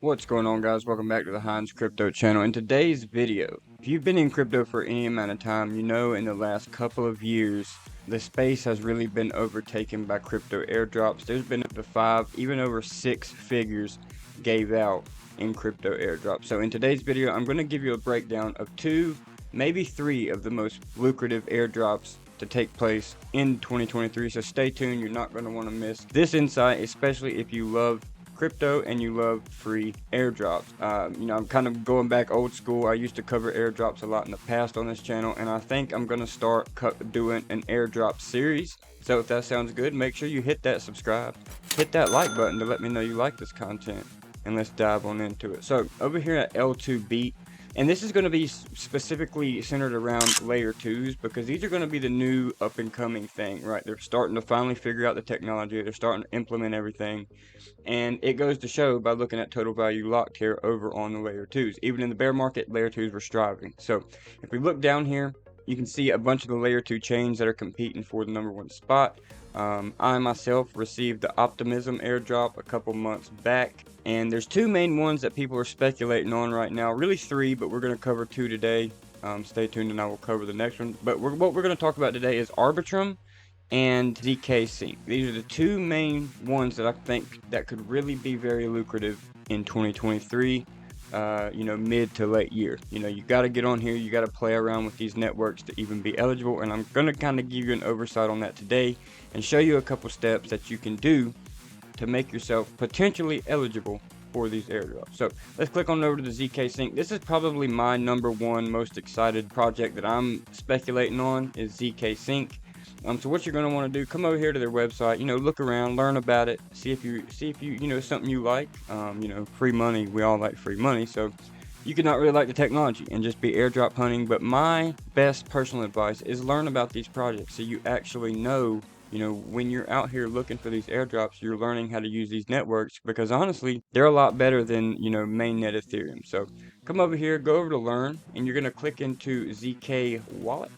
What's going on, guys? Welcome back to the Heinz Crypto channel. In today's video, if you've been in crypto for any amount of time, you know in the last couple of years the space has really been overtaken by crypto airdrops. There's been up to 5, even over 6 figures gave out in crypto airdrops. So in today's video, I'm going to give you a breakdown of 2, maybe 3 of the most lucrative airdrops to take place in 2023. So stay tuned. You're not going to want to miss this insight, especially if you love crypto and you love free airdrops. I'm kind of going back old school. I used to cover airdrops a lot in the past on this channel, and I think I'm going to start doing an airdrop series. So if that sounds good, make sure you hit that subscribe, hit that like button to let me know you like this content, and let's dive on into it. So over here at L2Beat, and this is going to be specifically centered around layer 2s because these are going to be the new up and coming thing, right? They're starting to finally figure out the technology. They're starting to implement everything. And it goes to show by looking at total value locked here over on the layer 2s. Even in the bear market, layer 2s were striving. So if we look down here, you can see a bunch of the layer 2 chains that are competing for the #1 spot. I myself received the Optimism airdrop a couple months back, and there's 2 main ones that people are speculating on right now. Really 3, but we're going to cover 2 today. Stay tuned and I will cover the next one. But what we're going to talk about today is Arbitron and ZK Sync. These are the 2 main ones that I think that could really be very lucrative in 2023. Mid to late year. You got to get on here. You got to play around with these networks to even be eligible. And I'm going to kind of give you an oversight on that today and show you a couple steps that you can do to make yourself potentially eligible for these airdrops. So let's click on over to the ZK Sync. This is probably my #1 most excited project that I'm speculating on is ZK Sync. So what you're going to want to do, come over here to their website, look around, learn about it, see if you something you like. Free money, we all like free money, so you could not really like the technology and just be airdrop hunting. But my best personal advice is learn about these projects so you actually know, when you're out here looking for these airdrops, you're learning how to use these networks, because honestly, they're a lot better than, mainnet Ethereum. So come over here, go over to learn, and you're going to click into ZK wallet.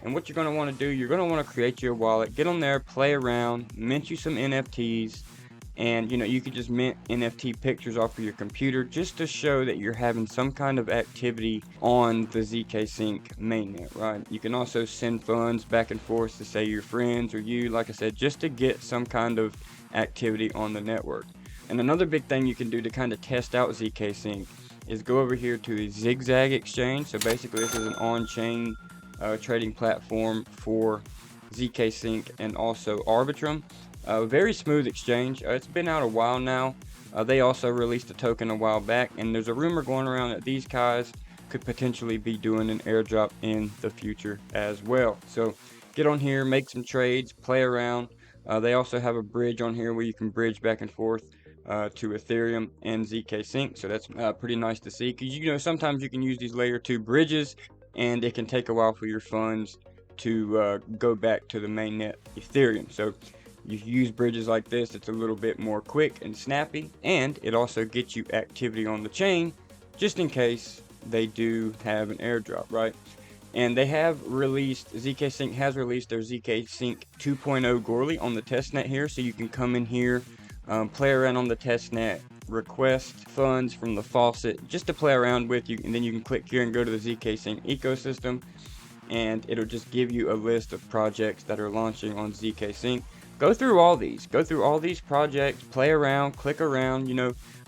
And what you're going to want to do, you're going to want to create your wallet, get on there, play around, mint you some NFTs, and you could just mint NFT pictures off of your computer just to show that you're having some kind of activity on the ZK Sync mainnet, right? You can also send funds back and forth to say your friends or you, like I said, just to get some kind of activity on the network. And another big thing you can do to kind of test out ZK Sync is go over here to the Zigzag exchange. So basically this is an on-chain trading platform for ZK Sync and also Arbitron. Very smooth exchange. It's been out a while now. They also released a token a while back, and there's a rumor going around that these guys could potentially be doing an airdrop in the future as well. So get on here, make some trades, play around. They also have a bridge on here where you can bridge back and forth to Ethereum and ZK Sync. So that's pretty nice to see, because sometimes you can use these layer 2 bridges and it can take a while for your funds to go back to the mainnet Ethereum. So you use bridges like this, it's a little bit more quick and snappy, and it also gets you activity on the chain just in case they do have an airdrop, right? And they have released, ZK Sync has released their ZK Sync 2.0 Gorley on the testnet here, so you can come in here, play around on the testnet, request funds from the faucet just to play around with you, and then you can click here and go to the ZK Sync ecosystem, and it'll just give you a list of projects that are launching on ZK Sync. Go through all these projects, play around, click around.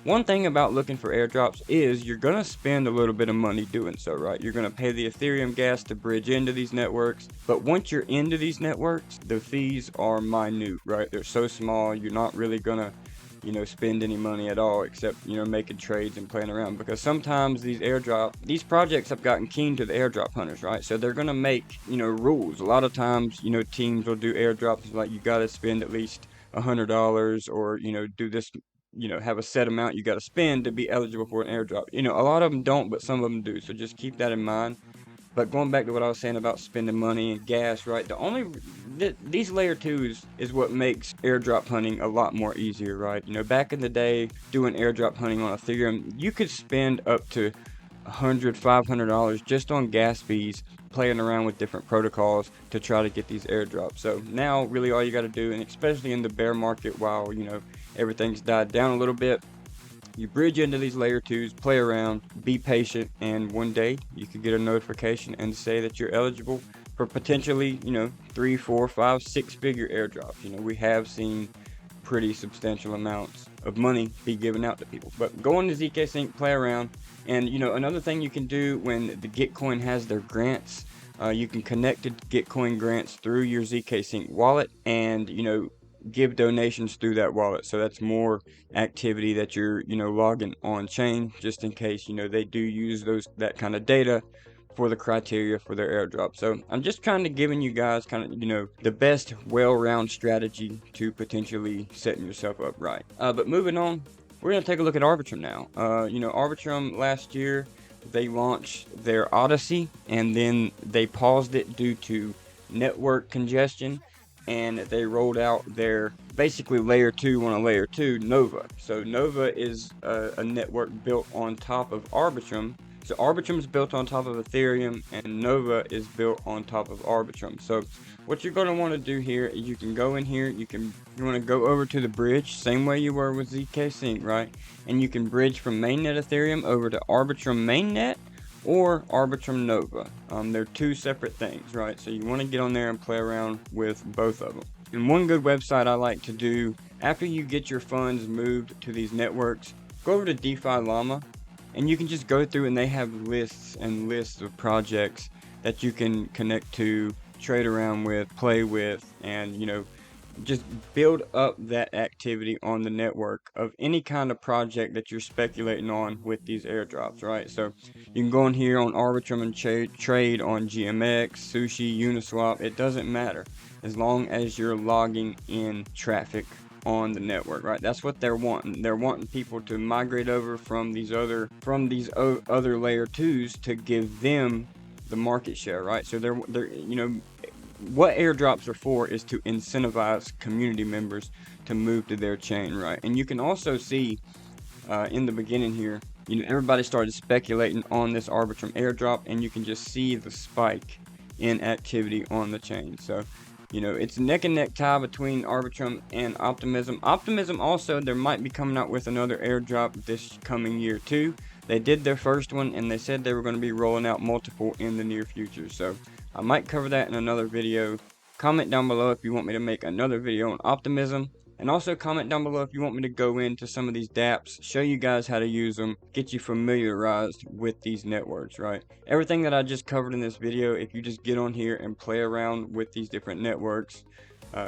One thing about looking for airdrops is you're gonna spend a little bit of money doing so, right? You're gonna pay the Ethereum gas to bridge into these networks, but once you're into these networks, the fees are minute, right? They're so small, you're not really gonna spend any money at all, except making trades and playing around, because sometimes these projects have gotten keen to the airdrop hunters, right? So they're gonna make rules. A lot of times teams will do airdrops like you got to spend at least $100, or do this, have a set amount you got to spend to be eligible for an airdrop. A lot of them don't, but some of them do, so just keep that in mind. But going back to what I was saying about spending money and gas, right? These layer 2s is what makes airdrop hunting a lot more easier, right? Back in the day, doing airdrop hunting on Ethereum, you could spend up to $100, $500 just on gas fees, playing around with different protocols to try to get these airdrops. So now, really, all you got to do, and especially in the bear market, while everything's died down a little bit, You bridge into these layer 2s, play around, be patient, and one day you could get a notification and say that you're eligible for potentially, 3, 4, 5, 6-figure airdrops. We have seen pretty substantial amounts of money be given out to people. But go on to ZK Sync, play around, and another thing you can do when the Gitcoin has their grants, you can connect to Gitcoin grants through your ZK Sync wallet, and give donations through that wallet. So that's more activity that you're logging on chain, just in case they do use that kind of data for the criteria for their airdrop. So I'm just kind of giving you guys kind of the best well-rounded strategy to potentially setting yourself up right. But moving on, we're going to take a look at Arbitron now. Arbitron last year, they launched their Odyssey, and then they paused it due to network congestion, and they rolled out their basically layer 2 on a layer 2, Nova. So Nova is a network built on top of Arbitron. So Arbitrum is built on top of Ethereum, and Nova is built on top of Arbitrum. So what you're going to want to do here is you can go in here, you want to go over to the bridge, same way you were with ZK Sync, right? And you can bridge from mainnet Ethereum over to Arbitrum mainnet or Arbitrum Nova. They're two separate things, right? So you want to get on there and play around with both of them. And one good website I like to do, after you get your funds moved to these networks, go over to DeFi Llama, and you can just go through, and they have lists and lists of projects that you can connect to, trade around with, play with, and just build up that activity on the network of any kind of project that you're speculating on with these airdrops, right? So you can go in here on Arbitrum and trade on GMX, Sushi, Uniswap. It doesn't matter as long as you're logging in traffic on the network, right? That's what they're wanting. They're wanting people to migrate over from these other layer 2s to give them the market share, right? So they're what airdrops are for is to incentivize community members to move to their chain, right? And you can also see in the beginning here, everybody started speculating on this Arbitrum airdrop, and you can just see the spike in activity on the chain. So it's neck and neck tie between Arbitrum and Optimism. Optimism also, they might be coming out with another airdrop this coming year too. They did their first one, and they said they were going to be rolling out multiple in the near future. So I might cover that in another video. Comment down below if you want me to make another video on Optimism. And also comment down below if you want me to go into some of these dApps, show you guys how to use them, get you familiarized with these networks, right? Everything that I just covered in this video, if you just get on here and play around with these different networks,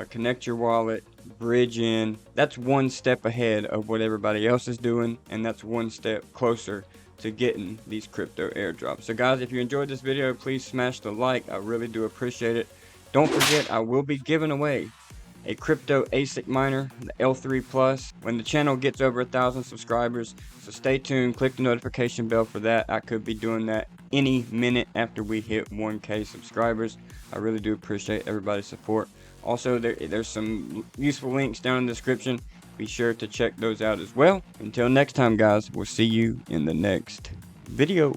connect your wallet, bridge in, that's one step ahead of what everybody else is doing, and that's one step closer to getting these crypto airdrops. So guys, if you enjoyed this video, please smash the like. I really do appreciate it. Don't forget, I will be giving away a crypto ASIC miner, the L3 Plus, when the channel gets over 1,000 subscribers. So stay tuned, click the notification bell for that. I could be doing that any minute after we hit 1K subscribers. I really do appreciate everybody's support. Also, there's some useful links down in the description. Be sure to check those out as well. Until next time, guys, we'll see you in the next video.